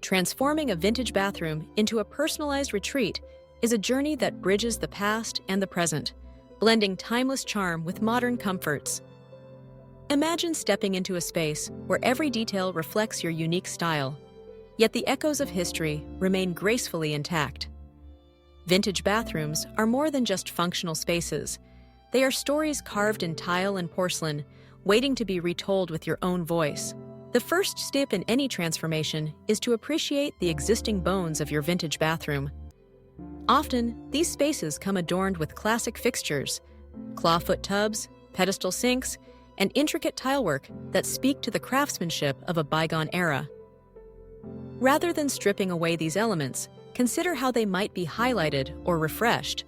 Transforming a vintage bathroom into a personalized retreat is a journey that bridges the past and the present, blending timeless charm with modern comforts. Imagine stepping into a space where every detail reflects your unique style, yet the echoes of history remain gracefully intact. Vintage bathrooms are more than just functional spaces. They are stories carved in tile and porcelain, waiting to be retold with your own voice. The first step in any transformation is to appreciate the existing bones of your vintage bathroom. Often, these spaces come adorned with classic fixtures, clawfoot tubs, pedestal sinks, and intricate tilework that speak to the craftsmanship of a bygone era. Rather than stripping away these elements, consider how they might be highlighted or refreshed.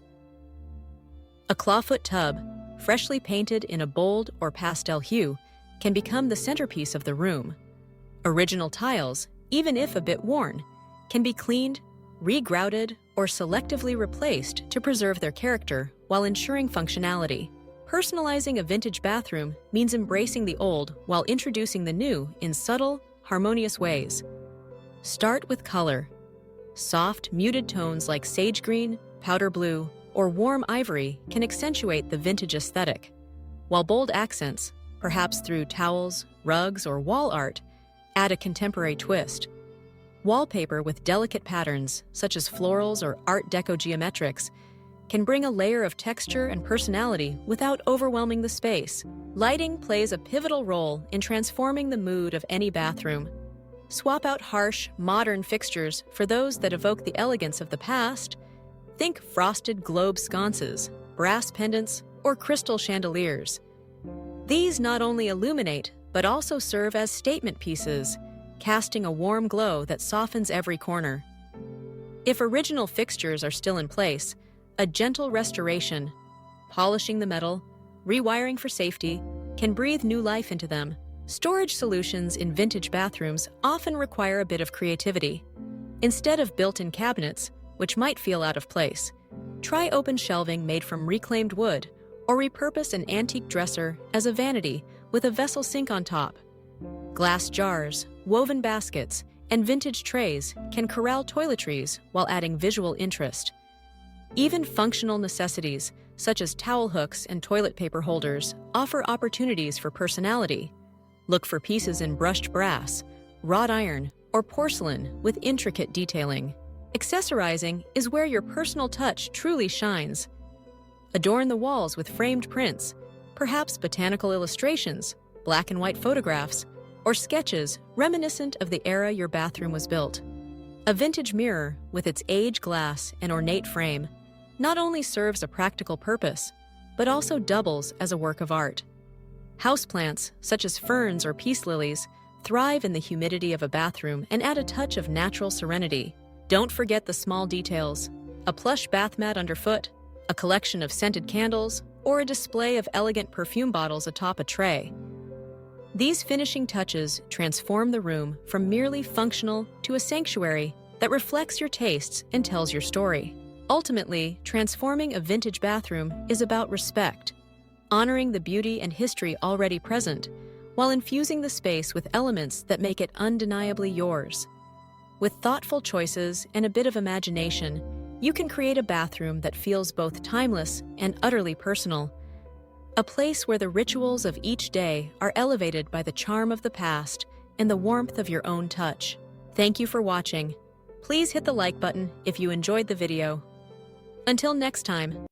A clawfoot tub, freshly painted in a bold or pastel hue, can become the centerpiece of the room. Original tiles, even if a bit worn, can be cleaned, regrouted, or selectively replaced to preserve their character while ensuring functionality. Personalizing a vintage bathroom means embracing the old while introducing the new in subtle, harmonious ways. Start with color. Soft, muted tones like sage green, powder blue, or warm ivory can accentuate the vintage aesthetic, while bold accents, perhaps through towels, rugs, or wall art, add a contemporary twist. Wallpaper with delicate patterns, such as florals or Art Deco geometrics, can bring a layer of texture and personality without overwhelming the space. Lighting plays a pivotal role in transforming the mood of any bathroom. Swap out harsh, modern fixtures for those that evoke the elegance of the past. Think frosted globe sconces, brass pendants, or crystal chandeliers. These not only illuminate, but also serve as statement pieces, casting a warm glow that softens every corner. If original fixtures are still in place, a gentle restoration, polishing the metal, rewiring for safety, can breathe new life into them. Storage solutions in vintage bathrooms often require a bit of creativity. Instead of built-in cabinets, which might feel out of place, try open shelving made from reclaimed wood, or repurpose an antique dresser as a vanity with a vessel sink on top. Glass jars, woven baskets, and vintage trays can corral toiletries while adding visual interest. Even functional necessities, such as towel hooks and toilet paper holders, offer opportunities for personality. Look for pieces in brushed brass, wrought iron, or porcelain with intricate detailing. Accessorizing is where your personal touch truly shines. Adorn the walls with framed prints, perhaps botanical illustrations, black and white photographs, or sketches reminiscent of the era your bathroom was built. A vintage mirror, with its aged glass and ornate frame, not only serves a practical purpose, but also doubles as a work of art. Houseplants, such as ferns or peace lilies, thrive in the humidity of a bathroom and add a touch of natural serenity. Don't forget the small details: a plush bath mat underfoot, a collection of scented candles, or a display of elegant perfume bottles atop a tray. These finishing touches transform the room from merely functional to a sanctuary that reflects your tastes and tells your story. Ultimately, transforming a vintage bathroom is about respect, honoring the beauty and history already present, while infusing the space with elements that make it undeniably yours. With thoughtful choices and a bit of imagination, you can create a bathroom that feels both timeless and utterly personal. A place where the rituals of each day are elevated by the charm of the past and the warmth of your own touch. Thank you for watching. Please hit the like button if you enjoyed the video. Until next time.